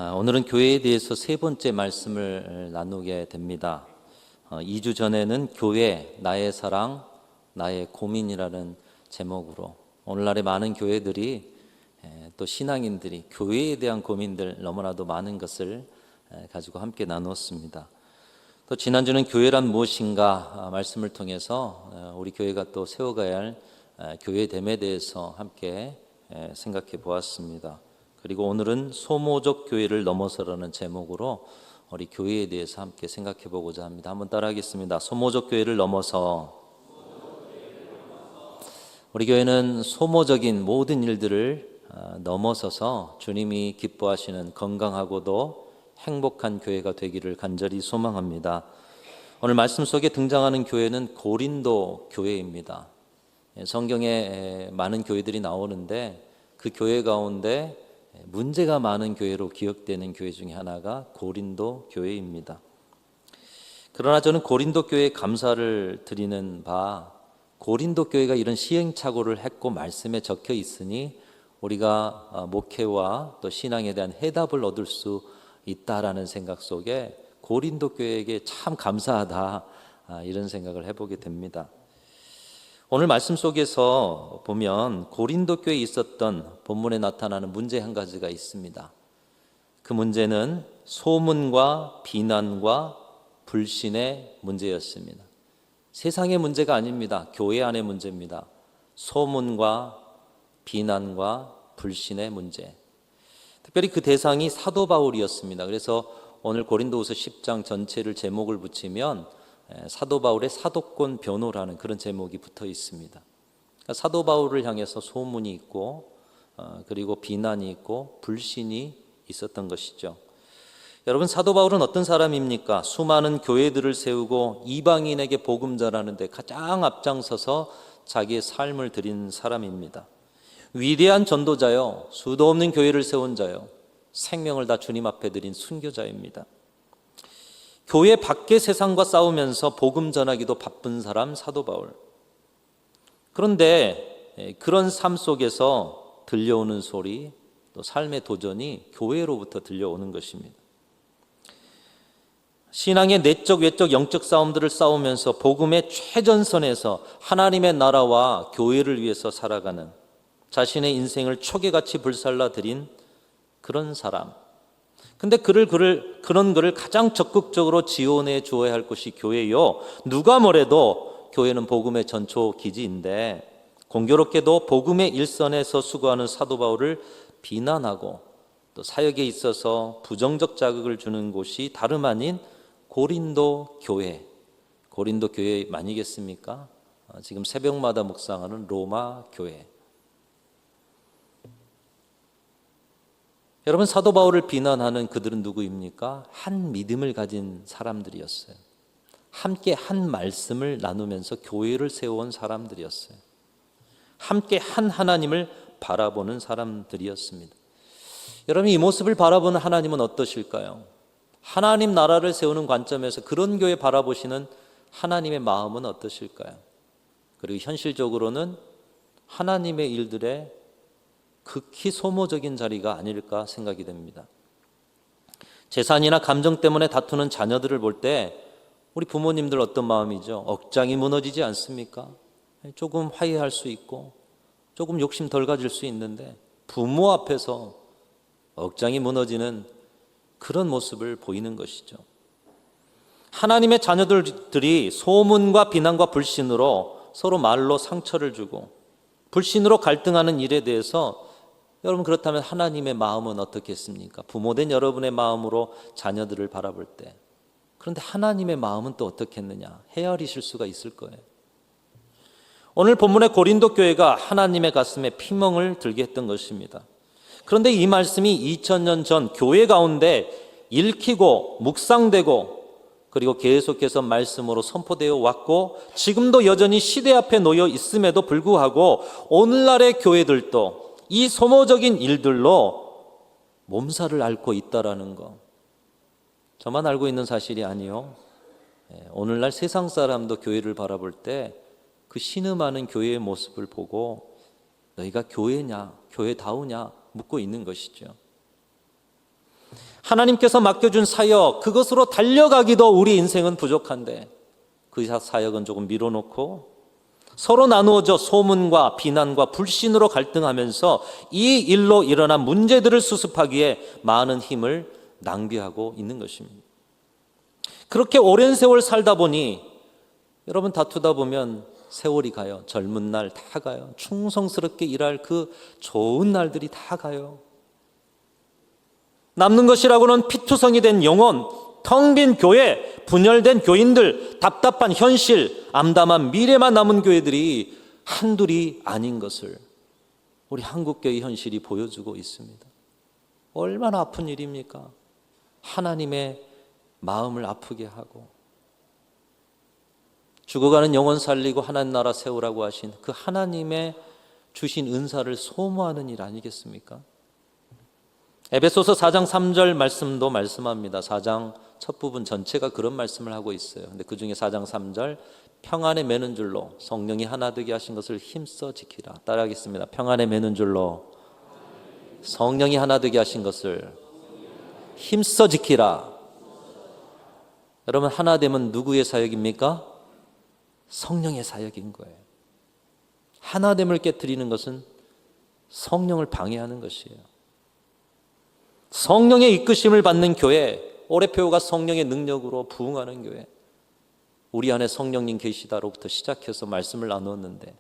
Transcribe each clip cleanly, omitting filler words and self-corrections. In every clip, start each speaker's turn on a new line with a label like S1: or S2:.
S1: 오늘은 교회에 대해서 세 번째 말씀을 나누게 됩니다. 2주 전에는 교회, 나의 사랑, 나의 고민이라는 제목으로 오늘날의 많은 교회들이 또 신앙인들이 교회에 대한 고민들 너무나도 많은 것을 가지고 함께 나누었습니다. 또 지난주는 교회란 무엇인가 말씀을 통해서 우리 교회가 또 세워가야 할 교회됨에 대해서 함께 생각해 보았습니다. 그리고 오늘은 소모적 교회를 넘어서라는 제목으로 우리 교회에 대해서 함께 생각해 보고자 합니다. 한번 따라하겠습니다. 소모적 교회를 넘어서. 우리 교회는 소모적인 모든 일들을 넘어서서 주님이 기뻐하시는 건강하고도 행복한 교회가 되기를 간절히 소망합니다. 오늘 말씀 속에 등장하는 교회는 고린도 교회입니다. 성경에 많은 교회들이 나오는데 그 교회 가운데 문제가 많은 교회로 기억되는 교회 중에 하나가 고린도 교회입니다. 그러나 저는 고린도 교회에 감사를 드리는 바, 고린도 교회가 이런 시행착오를 했고 말씀에 적혀 있으니 우리가 목회와 또 신앙에 대한 해답을 얻을 수 있다라는 생각 속에 고린도 교회에게 참 감사하다, 이런 생각을 해보게 됩니다. 오늘 말씀 속에서 보면 고린도 교회에 있었던 본문에 나타나는 문제 한 가지가 있습니다. 그 문제는 소문과 비난과 불신의 문제였습니다. 세상의 문제가 아닙니다. 교회 안의 문제입니다. 소문과 비난과 불신의 문제. 특별히 그 대상이 사도 바울이었습니다. 그래서 오늘 고린도후서 10장 전체를 제목을 붙이면 사도 바울의 사도권 변호라는 그런 제목이 붙어 있습니다. 그러니까 사도 바울을 향해서 소문이 있고 그리고 비난이 있고 불신이 있었던 것이죠. 여러분, 사도 바울은 어떤 사람입니까? 수많은 교회들을 세우고 이방인에게 복음 전하는 데 가장 앞장서서 자기의 삶을 드린 사람입니다. 위대한 전도자요, 수도 없는 교회를 세운 자요, 생명을 다 주님 앞에 드린 순교자입니다. 교회 밖의 세상과 싸우면서 복음 전하기도 바쁜 사람 사도 바울. 그런데 그런 삶 속에서 들려오는 소리, 또 삶의 도전이 교회로부터 들려오는 것입니다. 신앙의 내적, 외적, 영적 싸움들을 싸우면서 복음의 최전선에서 하나님의 나라와 교회를 위해서 살아가는, 자신의 인생을 초계같이 불살라 드린 그런 사람. 근데 그런 그를 가장 적극적으로 지원해 주어야 할 곳이 교회요. 누가 뭐래도 교회는 복음의 전초 기지인데 공교롭게도 복음의 일선에서 수고하는 사도 바울을 비난하고 또 사역에 있어서 부정적 자극을 주는 곳이 다름 아닌 고린도 교회. 고린도 교회만이겠습니까? 지금 새벽마다 묵상하는 로마 교회. 여러분, 사도 바울을 비난하는 그들은 누구입니까? 한 믿음을 가진 사람들이었어요. 함께 한 말씀을 나누면서 교회를 세워온 사람들이었어요. 함께 한 하나님을 바라보는 사람들이었습니다. 여러분, 이 모습을 바라보는 하나님은 어떠실까요? 하나님 나라를 세우는 관점에서 그런 교회 바라보시는 하나님의 마음은 어떠실까요? 그리고 현실적으로는 하나님의 일들에 극히 소모적인 자리가 아닐까 생각이 됩니다. 재산이나 감정 때문에 다투는 자녀들을 볼 때 우리 부모님들 어떤 마음이죠? 억장이 무너지지 않습니까? 조금 화해할 수 있고 조금 욕심 덜 가질 수 있는데 부모 앞에서 억장이 무너지는 그런 모습을 보이는 것이죠. 하나님의 자녀들이 소문과 비난과 불신으로 서로 말로 상처를 주고 불신으로 갈등하는 일에 대해서 여러분, 그렇다면 하나님의 마음은 어떻겠습니까? 부모된 여러분의 마음으로 자녀들을 바라볼 때, 그런데 하나님의 마음은 또 어떻겠느냐? 헤아리실 수가 있을 거예요. 오늘 본문의 고린도 교회가 하나님의 가슴에 피멍을 들게 했던 것입니다. 그런데 이 말씀이 2000년 전 교회 가운데 읽히고 묵상되고 그리고 계속해서 말씀으로 선포되어 왔고 지금도 여전히 시대 앞에 놓여 있음에도 불구하고 오늘날의 교회들도 이 소모적인 일들로 몸살을 앓고 있다라는 거, 저만 알고 있는 사실이 아니요, 오늘날 세상 사람도 교회를 바라볼 때 그 신음하는 교회의 모습을 보고 너희가 교회냐, 교회다우냐 묻고 있는 것이죠. 하나님께서 맡겨준 사역, 그것으로 달려가기도 우리 인생은 부족한데 그 사역은 조금 밀어놓고 서로 나누어져 소문과 비난과 불신으로 갈등하면서 이 일로 일어난 문제들을 수습하기에 많은 힘을 낭비하고 있는 것입니다. 그렇게 오랜 세월 살다 보니 여러분, 다투다 보면 세월이 가요. 젊은 날 다 가요. 충성스럽게 일할 그 좋은 날들이 다 가요. 남는 것이라고는 피투성이 된 영혼, 텅 빈 교회, 분열된 교인들, 답답한 현실, 암담한 미래만 남은 교회들이 한둘이 아닌 것을 우리 한국교회 현실이 보여주고 있습니다. 얼마나 아픈 일입니까? 하나님의 마음을 아프게 하고 죽어가는 영혼 살리고 하나님 나라 세우라고 하신 그 하나님의 주신 은사를 소모하는 일 아니겠습니까? 에베소서 4장 3절 말씀도 말씀합니다. 4장 첫 부분 전체가 그런 말씀을 하고 있어요. 근데 그 중에 4장 3절, 평안에 매는 줄로 성령이 하나 되게 하신 것을 힘써 지키라. 따라하겠습니다. 평안에 매는 줄로 성령이 하나 되게 하신 것을 힘써 지키라. 여러분, 하나 되면 누구의 사역입니까? 성령의 사역인 거예요. 하나됨을 깨트리는 것은 성령을 방해하는 것이에요. 성령의 이끄심을 받는 교회, 오레페오가 성령의 능력으로 부흥하는 교회, 우리 안에 성령님 계시다로부터 시작해서 말씀을 나누었는데,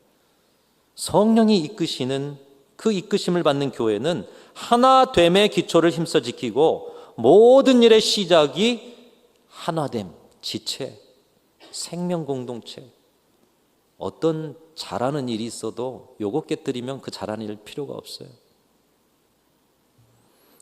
S1: 성령이 이끄시는 그 이끄심을 받는 교회는 하나됨의 기초를 힘써 지키고 모든 일의 시작이 하나됨, 지체, 생명 공동체. 어떤 잘하는 일이 있어도 요거 깨뜨리면 그 잘하는 일 필요가 없어요.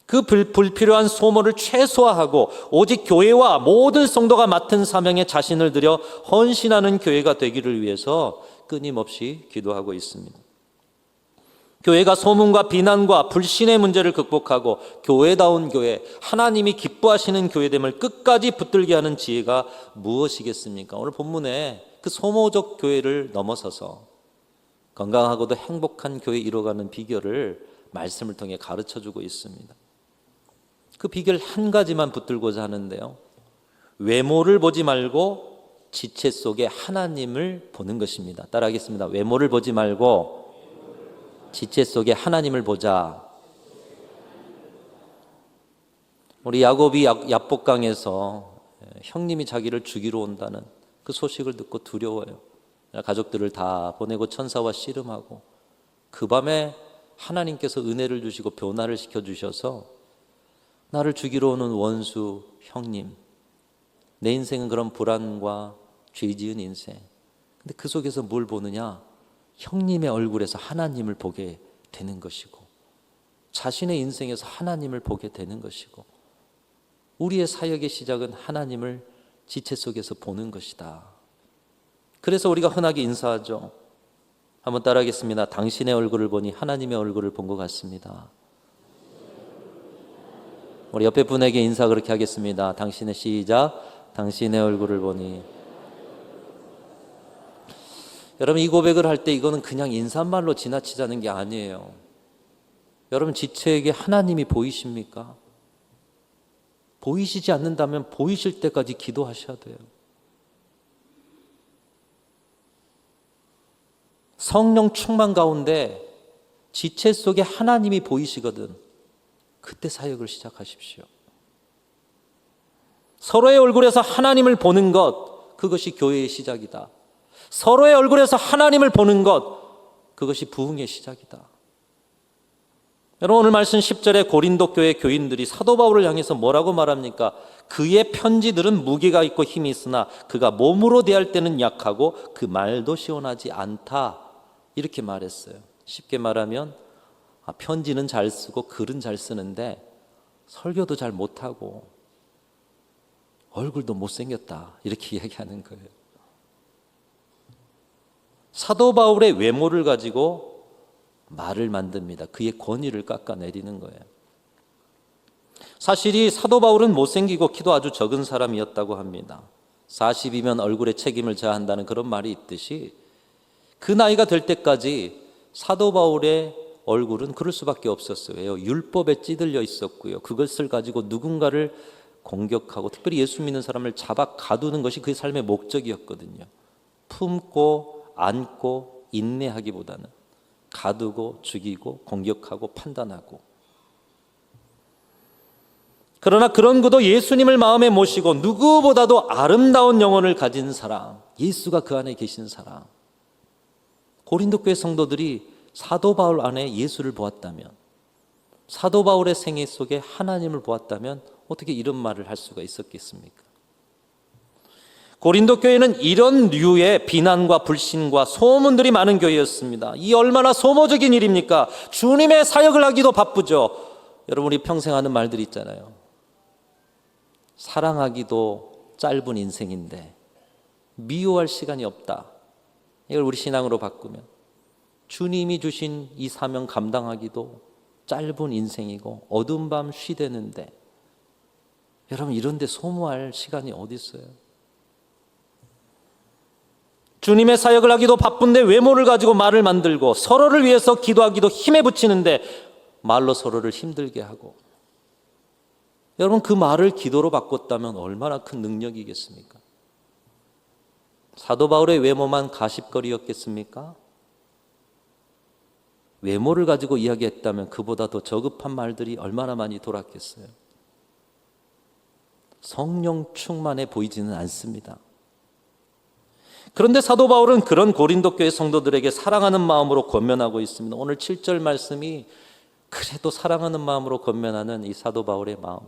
S1: 그 불필요한 소모를 최소화하고 오직 교회와 모든 성도가 맡은 사명에 자신을 들여 헌신하는 교회가 되기를 위해서 끊임없이 기도하고 있습니다. 교회가 소문과 비난과 불신의 문제를 극복하고 교회다운 교회, 하나님이 기뻐하시는 교회됨을 끝까지 붙들게 하는 지혜가 무엇이겠습니까? 오늘 본문에 그 소모적 교회를 넘어서서 건강하고도 행복한 교회 이루어가는 비결을 말씀을 통해 가르쳐주고 있습니다. 그 비결 한 가지만 붙들고자 하는데요, 외모를 보지 말고 지체 속에 하나님을 보는 것입니다. 따라하겠습니다. 외모를 보지 말고 지체 속에 하나님을 보자. 우리 야곱이 야복강에서 형님이 자기를 죽이러 온다는 그 소식을 듣고 두려워요. 가족들을 다 보내고 천사와 씨름하고 그 밤에 하나님께서 은혜를 주시고 변화를 시켜주셔서 나를 죽이러 오는 원수 형님, 내 인생은 그런 불안과 죄 지은 인생. 근데 그 속에서 뭘 보느냐? 형님의 얼굴에서 하나님을 보게 되는 것이고, 자신의 인생에서 하나님을 보게 되는 것이고, 우리의 사역의 시작은 하나님을 지체 속에서 보는 것이다. 그래서 우리가 흔하게 인사하죠. 한번 따라하겠습니다. 당신의 얼굴을 보니 하나님의 얼굴을 본 것 같습니다. 우리 옆에 분에게 인사 그렇게 하겠습니다. 당신의 시작. 당신의 얼굴을 보니. 여러분, 이 고백을 할 때 이거는 그냥 인사말로 지나치자는 게 아니에요. 여러분, 지체에게 하나님이 보이십니까? 보이시지 않는다면 보이실 때까지 기도하셔야 돼요. 성령 충만 가운데 지체 속에 하나님이 보이시거든. 그때 사역을 시작하십시오. 서로의 얼굴에서 하나님을 보는 것, 그것이 교회의 시작이다. 서로의 얼굴에서 하나님을 보는 것, 그것이 부흥의 시작이다. 여러분, 오늘 말씀 10절에 고린도 교회 교인들이 사도 바울을 향해서 뭐라고 말합니까? 그의 편지들은 무게가 있고 힘이 있으나 그가 몸으로 대할 때는 약하고 그 말도 시원하지 않다. 이렇게 말했어요. 쉽게 말하면 편지는 잘 쓰고 글은 잘 쓰는데 설교도 잘 못하고 얼굴도 못생겼다. 이렇게 얘기하는 거예요. 사도 바울의 외모를 가지고 말을 만듭니다. 그의 권위를 깎아내리는 거예요. 사실이 사도 바울은 못생기고 키도 아주 적은 사람이었다고 합니다. 40이면 얼굴에 책임을 져야 한다는 그런 말이 있듯이 그 나이가 될 때까지 사도 바울의 얼굴은 그럴 수밖에 없었어요. 왜요? 율법에 찌들려 있었고요. 그것을 가지고 누군가를 공격하고 특별히 예수 믿는 사람을 잡아 가두는 것이 그의 삶의 목적이었거든요. 품고 안고 인내하기보다는 가두고 죽이고 공격하고 판단하고. 그러나 그런 그도 예수님을 마음에 모시고 누구보다도 아름다운 영혼을 가진 사람, 예수가 그 안에 계신 사람. 고린도 교회 성도들이 사도 바울 안에 예수를 보았다면, 사도 바울의 생애 속에 하나님을 보았다면 어떻게 이런 말을 할 수가 있었겠습니까? 고린도 교회는 이런 류의 비난과 불신과 소문들이 많은 교회였습니다. 이 얼마나 소모적인 일입니까? 주님의 사역을 하기도 바쁘죠. 여러분, 우리 평생 하는 말들이 있잖아요. 사랑하기도 짧은 인생인데 미워할 시간이 없다. 이걸 우리 신앙으로 바꾸면 주님이 주신 이 사명 감당하기도 짧은 인생이고 어두운 밤 쉬대는데, 여러분, 이런 데 소모할 시간이 어디 있어요? 주님의 사역을 하기도 바쁜데 외모를 가지고 말을 만들고 서로를 위해서 기도하기도 힘에 부치는데 말로 서로를 힘들게 하고. 여러분, 그 말을 기도로 바꿨다면 얼마나 큰 능력이겠습니까? 사도 바울의 외모만 가십거리였겠습니까? 외모를 가지고 이야기했다면 그보다 더 저급한 말들이 얼마나 많이 돌았겠어요. 성령 충만해 보이지는 않습니다. 그런데 사도 바울은 그런 고린도 교회 성도들에게 사랑하는 마음으로 권면하고 있습니다. 오늘 7절 말씀이 그래도 사랑하는 마음으로 권면하는 이 사도 바울의 마음,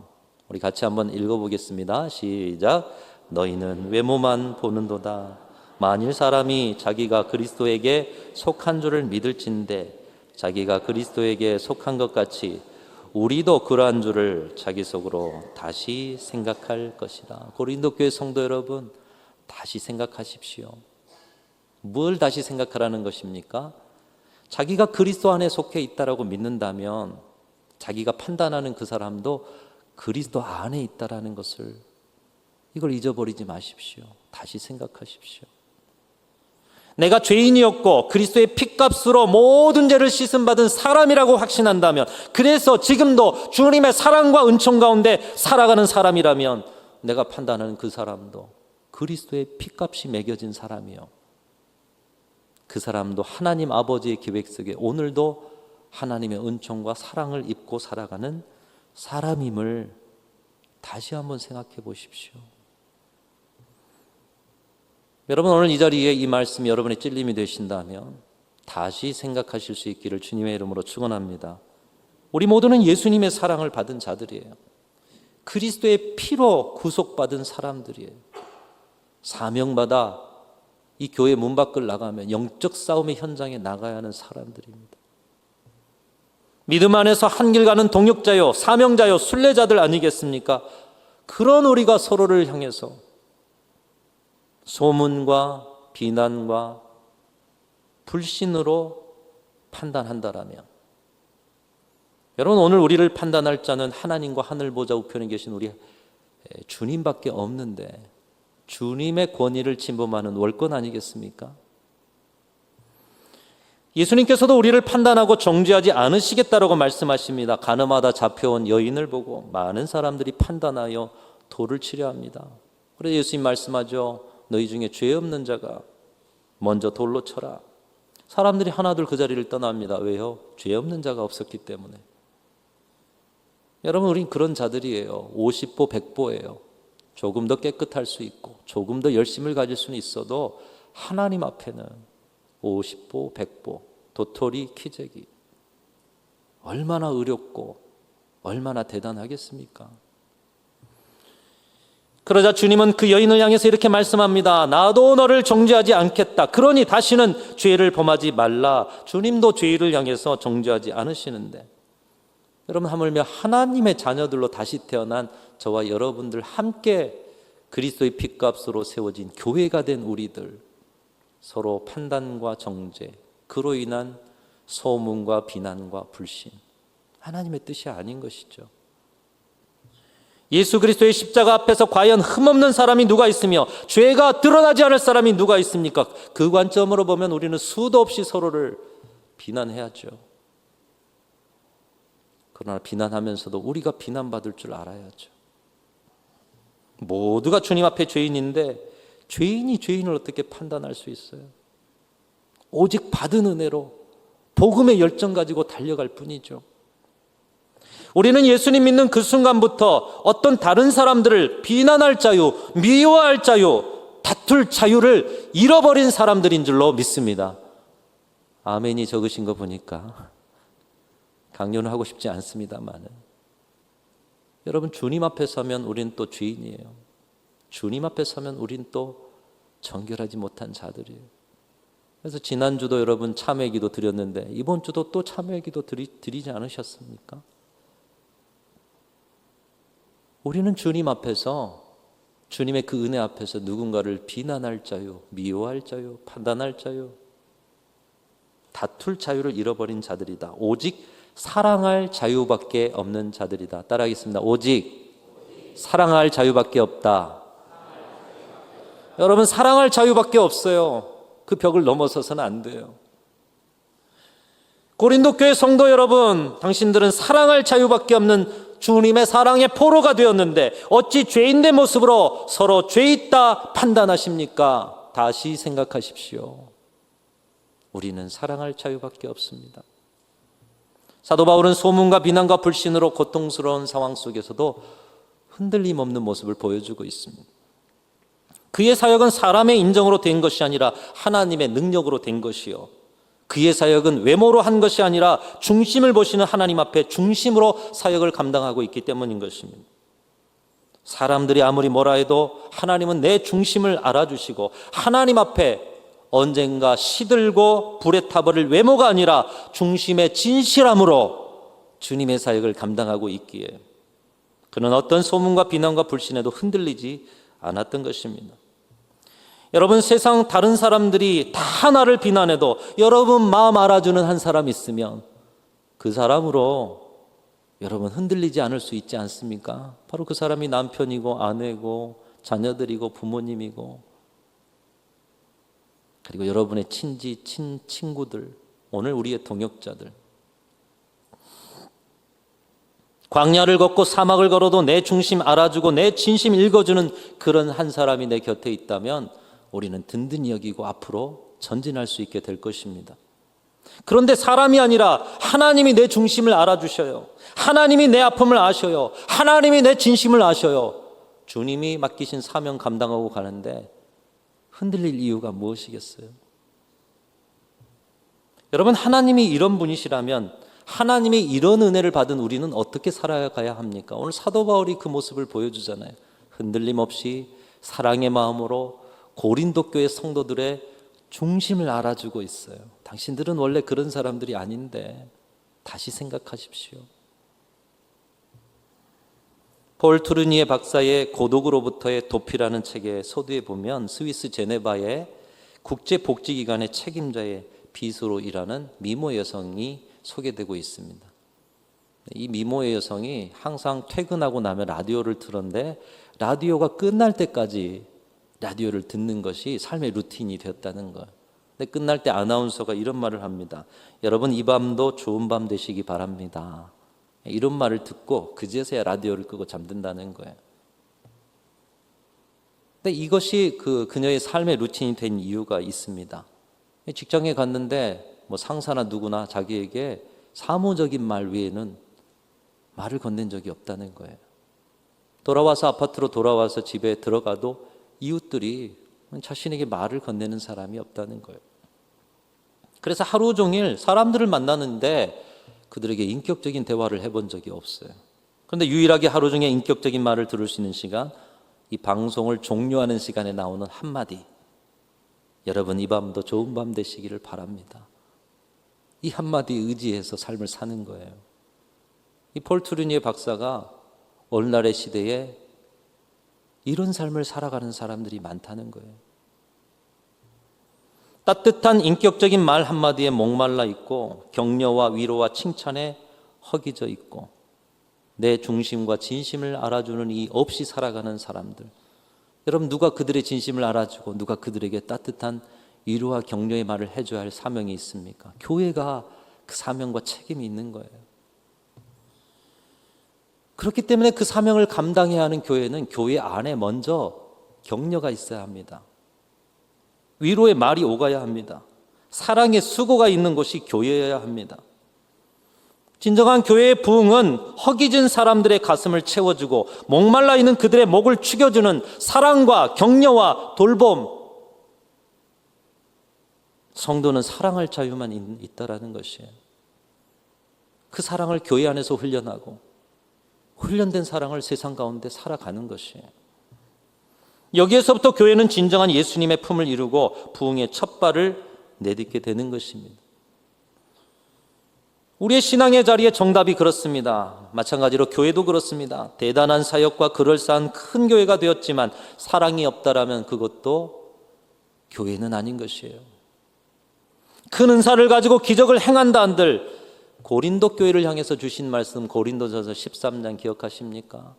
S1: 우리 같이 한번 읽어보겠습니다. 시작. 너희는 외모만 보는도다. 만일 사람이 자기가 그리스도에게 속한 줄을 믿을진대 자기가 그리스도에게 속한 것 같이 우리도 그러한 줄을 자기 속으로 다시 생각할 것이다. 고린도 교회 성도 여러분, 다시 생각하십시오. 뭘 다시 생각하라는 것입니까? 자기가 그리스도 안에 속해 있다라고 믿는다면 자기가 판단하는 그 사람도 그리스도 안에 있다라는 것을, 이걸 잊어버리지 마십시오. 다시 생각하십시오. 내가 죄인이었고 그리스도의 피값으로 모든 죄를 씻음받은 사람이라고 확신한다면, 그래서 지금도 주님의 사랑과 은총 가운데 살아가는 사람이라면 내가 판단하는 그 사람도 그리스도의 피값이 매겨진 사람이요, 그 사람도 하나님 아버지의 계획 속에 오늘도 하나님의 은총과 사랑을 입고 살아가는 사람임을 다시 한번 생각해 보십시오. 여러분, 오늘 이 자리에 이 말씀이 여러분의 찔림이 되신다면 다시 생각하실 수 있기를 주님의 이름으로 축원합니다. 우리 모두는 예수님의 사랑을 받은 자들이에요. 그리스도의 피로 구속받은 사람들이에요. 사명받아 이 교회 문 밖을 나가면 영적 싸움의 현장에 나가야 하는 사람들입니다. 믿음 안에서 한 길 가는 동역자요, 사명자요, 순례자들 아니겠습니까? 그런 우리가 서로를 향해서 소문과 비난과 불신으로 판단한다라면, 여러분, 오늘 우리를 판단할 자는 하나님과 하늘 보좌 우편에 계신 우리 주님밖에 없는데 주님의 권위를 침범하는 월권 아니겠습니까? 예수님께서도 우리를 판단하고 정죄하지 않으시겠다라고 말씀하십니다. 가늠하다 잡혀온 여인을 보고 많은 사람들이 판단하여 돌을 치려 합니다. 그래서 예수님 말씀하죠. 너희 중에 죄 없는 자가 먼저 돌로 쳐라. 사람들이 하나둘 그 자리를 떠납니다. 왜요? 죄 없는 자가 없었기 때문에. 여러분, 우린 그런 자들이에요. 50보 100보예요. 조금 더 깨끗할 수 있고 조금 더 열심을 가질 수는 있어도 하나님 앞에는 50보 100보, 도토리 키재기. 얼마나 의롭고 얼마나 대단하겠습니까? 그러자 주님은 그 여인을 향해서 이렇게 말씀합니다. 나도 너를 정죄하지 않겠다. 그러니 다시는 죄를 범하지 말라. 주님도 죄를 향해서 정죄하지 않으시는데, 여러분, 하물며 하나님의 자녀들로 다시 태어난 저와 여러분들 함께 그리스도의 피값으로 세워진 교회가 된 우리들, 서로 판단과 정죄, 그로 인한 소문과 비난과 불신, 하나님의 뜻이 아닌 것이죠. 예수 그리스도의 십자가 앞에서 과연 흠없는 사람이 누가 있으며 죄가 드러나지 않을 사람이 누가 있습니까? 그 관점으로 보면 우리는 수도 없이 서로를 비난해야죠. 그러나 비난하면서도 우리가 비난받을 줄 알아야죠. 모두가 주님 앞에 죄인인데 죄인이 죄인을 어떻게 판단할 수 있어요? 오직 받은 은혜로 복음의 열정 가지고 달려갈 뿐이죠. 우리는 예수님 믿는 그 순간부터 어떤 다른 사람들을 비난할 자유, 미워할 자유, 다툴 자유를 잃어버린 사람들인 줄로 믿습니다. 아멘이 적으신 거 보니까 강요는 하고 싶지 않습니다만, 여러분, 주님 앞에 서면 우리는 또 죄인이에요. 주님 앞에 서면 우리는 또 정결하지 못한 자들이에요. 그래서 지난주도 여러분 참회 기도 드렸는데 이번 주도 또 참회 기도 드리지 않으셨습니까? 우리는 주님 앞에서, 주님의 그 은혜 앞에서 누군가를 비난할 자유, 미워할 자유, 판단할 자유, 다툴 자유를 잃어버린 자들이다. 오직 사랑할 자유밖에 없는 자들이다. 따라하겠습니다. 오직 사랑할 자유밖에 없다. 여러분, 사랑할 자유밖에 없어요. 그 벽을 넘어서서는 안 돼요. 고린도 교회 성도 여러분, 당신들은 사랑할 자유밖에 없는 주님의 사랑의 포로가 되었는데 어찌 죄인의 모습으로 서로 죄 있다 판단하십니까? 다시 생각하십시오. 우리는 사랑할 자유밖에 없습니다. 사도 바울은 소문과 비난과 불신으로 고통스러운 상황 속에서도 흔들림 없는 모습을 보여주고 있습니다. 그의 사역은 사람의 인정으로 된 것이 아니라 하나님의 능력으로 된 것이요, 그의 사역은 외모로 한 것이 아니라 중심을 보시는 하나님 앞에 중심으로 사역을 감당하고 있기 때문인 것입니다. 사람들이 아무리 뭐라 해도 하나님은 내 중심을 알아주시고 하나님 앞에 언젠가 시들고 불에 타버릴 외모가 아니라 중심의 진실함으로 주님의 사역을 감당하고 있기에 그는 어떤 소문과 비난과 불신에도 흔들리지 않았던 것입니다. 여러분, 세상 다른 사람들이 다 나를 비난해도 여러분 마음 알아주는 한 사람 있으면 그 사람으로 여러분 흔들리지 않을 수 있지 않습니까? 바로 그 사람이 남편이고 아내고 자녀들이고 부모님이고, 그리고 여러분의 친구들, 오늘 우리의 동역자들. 광야를 걷고 사막을 걸어도 내 중심 알아주고 내 진심 읽어주는 그런 한 사람이 내 곁에 있다면 우리는 든든히 여기고 앞으로 전진할 수 있게 될 것입니다. 그런데 사람이 아니라 하나님이 내 중심을 알아주셔요. 하나님이 내 아픔을 아셔요. 하나님이 내 진심을 아셔요. 주님이 맡기신 사명 감당하고 가는데 흔들릴 이유가 무엇이겠어요? 여러분, 하나님이 이런 분이시라면, 하나님이 이런 은혜를 받은 우리는 어떻게 살아가야 합니까? 오늘 사도 바울이 그 모습을 보여주잖아요. 흔들림 없이 사랑의 마음으로 고린도 교회 성도들의 중심을 알아주고 있어요. 당신들은 원래 그런 사람들이 아닌데 다시 생각하십시오. 폴 투르니에 박사의 고독으로부터의 도피라는 책의 서두에 보면 스위스 제네바의 국제복지기관의 책임자의 비서로 일하는 미모 여성이 소개되고 있습니다. 이 미모의 여성이 항상 퇴근하고 나면 라디오를 틀었는데 라디오가 끝날 때까지 라디오를 듣는 것이 삶의 루틴이 되었다는 거예요. 근데 끝날 때 아나운서가 이런 말을 합니다. 여러분, 이 밤도 좋은 밤 되시기 바랍니다. 이런 말을 듣고 그제서야 라디오를 끄고 잠든다는 거예요. 근데 이것이 그녀의 삶의 루틴이 된 이유가 있습니다. 직장에 갔는데 뭐 상사나 누구나 자기에게 사무적인 말 외에는 말을 건넨 적이 없다는 거예요. 돌아와서 아파트로 돌아와서 집에 들어가도 이웃들이 자신에게 말을 건네는 사람이 없다는 거예요. 그래서 하루 종일 사람들을 만나는데 그들에게 인격적인 대화를 해본 적이 없어요. 그런데 유일하게 하루 중에 인격적인 말을 들을 수 있는 시간, 이 방송을 종료하는 시간에 나오는 한마디. 여러분, 이 밤도 좋은 밤 되시기를 바랍니다. 이 한마디 의지해서 삶을 사는 거예요. 이 폴 투르니에 박사가 오늘날의 시대에 이런 삶을 살아가는 사람들이 많다는 거예요. 따뜻한 인격적인 말 한마디에 목말라 있고 격려와 위로와 칭찬에 허기져 있고 내 중심과 진심을 알아주는 이 없이 살아가는 사람들. 여러분, 누가 그들의 진심을 알아주고 누가 그들에게 따뜻한 위로와 격려의 말을 해줘야 할 사명이 있습니까? 교회가 그 사명과 책임이 있는 거예요. 그렇기 때문에 그 사명을 감당해야 하는 교회는 교회 안에 먼저 격려가 있어야 합니다. 위로의 말이 오가야 합니다. 사랑의 수고가 있는 곳이 교회여야 합니다. 진정한 교회의 부흥은 허기진 사람들의 가슴을 채워주고 목말라 있는 그들의 목을 축여주는 사랑과 격려와 돌봄. 성도는 사랑할 자유만 있다라는 것이에요. 그 사랑을 교회 안에서 훈련하고 훈련된 사랑을 세상 가운데 살아가는 것이에요. 여기에서부터 교회는 진정한 예수님의 품을 이루고 부흥의 첫 발을 내딛게 되는 것입니다. 우리의 신앙의 자리에 정답이 그렇습니다. 마찬가지로 교회도 그렇습니다. 대단한 사역과 그럴싸한 큰 교회가 되었지만 사랑이 없다라면 그것도 교회는 아닌 것이에요. 큰 은사를 가지고 기적을 행한다 한들 고린도 교회를 향해서 주신 말씀 고린도전서 13장 기억하십니까?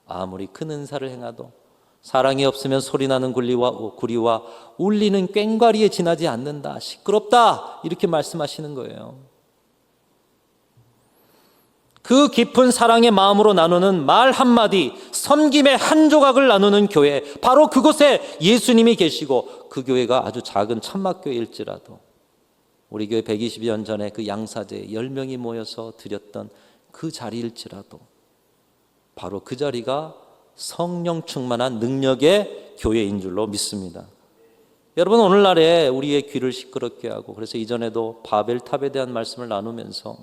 S1: 아무리 큰 은사를 행하도 사랑이 없으면 소리나는 구리와 울리는 꽹과리에 지나지 않는다. 시끄럽다. 이렇게 말씀하시는 거예요. 그 깊은 사랑의 마음으로 나누는 말 한마디, 섬김의 한 조각을 나누는 교회, 바로 그곳에 예수님이 계시고 그 교회가 아주 작은 천막교회일지라도 우리 교회 120년 전에 그 양사제에 10명이 모여서 드렸던 그 자리일지라도 바로 그 자리가 성령 충만한 능력의 교회인 줄로 믿습니다. 여러분, 오늘날에 우리의 귀를 시끄럽게 하고, 그래서 이전에도 바벨탑에 대한 말씀을 나누면서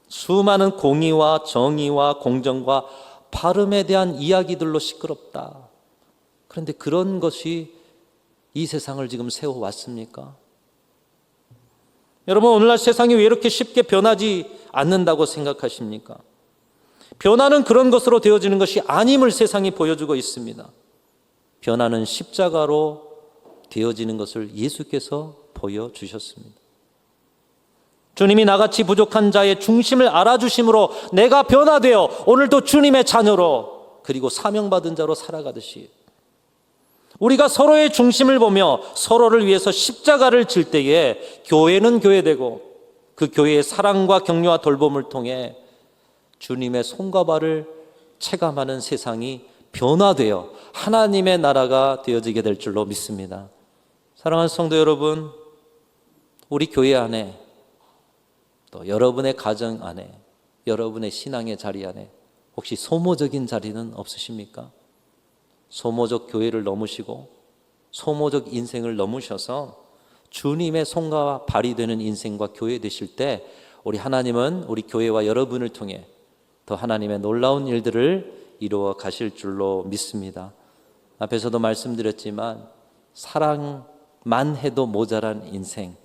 S1: 수많은 공의와 정의와 공정과 바름에 대한 이야기들로 시끄럽다. 그런데 그런 것이 이 세상을 지금 세워왔습니까? 여러분, 오늘날 세상이 왜 이렇게 쉽게 변하지 않는다고 생각하십니까? 변화는 그런 것으로 되어지는 것이 아님을 세상이 보여주고 있습니다. 변화는 십자가로 되어지는 것을 예수께서 보여주셨습니다. 주님이 나같이 부족한 자의 중심을 알아주심으로 내가 변화되어 오늘도 주님의 자녀로 그리고 사명받은 자로 살아가듯이 우리가 서로의 중심을 보며 서로를 위해서 십자가를 질 때에 교회는 교회되고 그 교회의 사랑과 격려와 돌봄을 통해 주님의 손과 발을 체감하는 세상이 변화되어 하나님의 나라가 되어지게 될 줄로 믿습니다. 사랑하는 성도 여러분, 우리 교회 안에 또 여러분의 가정 안에 여러분의 신앙의 자리 안에 혹시 소모적인 자리는 없으십니까? 소모적 교회를 넘으시고 소모적 인생을 넘으셔서 주님의 손과 발이 되는 인생과 교회 되실 때 우리 하나님은 우리 교회와 여러분을 통해 더 하나님의 놀라운 일들을 이루어 가실 줄로 믿습니다. 앞에서도 말씀드렸지만 사랑만 해도 모자란 인생,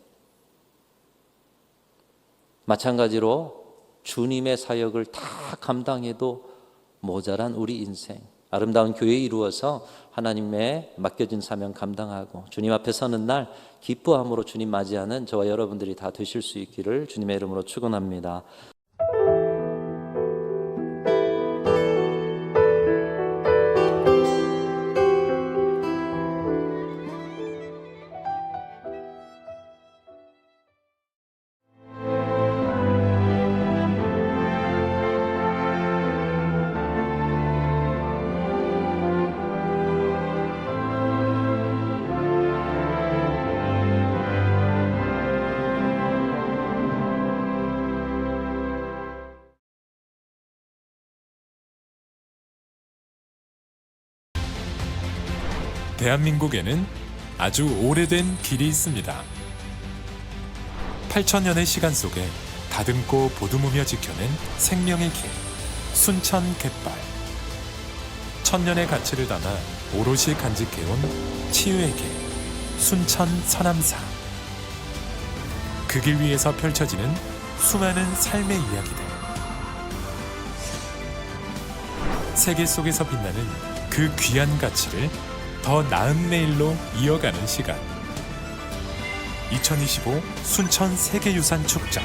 S1: 마찬가지로 주님의 사역을 다 감당해도 모자란 우리 인생, 아름다운 교회 이루어서 하나님의 맡겨진 사명 감당하고 주님 앞에 서는 날 기뻐함으로 주님 맞이하는 저와 여러분들이 다 되실 수 있기를 주님의 이름으로 축원합니다.
S2: 대한민국에는 아주 오래된 길이 있습니다. 8,000년의 시간 속에 다듬고 보듬으며 지켜낸 생명의 길, 순천 갯발. 1,000년의 가치를 담아 오롯이 간직해온 치유의 길, 순천 서남사. 그 길 위에서 펼쳐지는 수많은 삶의 이야기들. 세계 속에서 빛나는 그 귀한 가치를 더 나은 내일로 이어가는 시간. 2025 순천 세계유산 축전.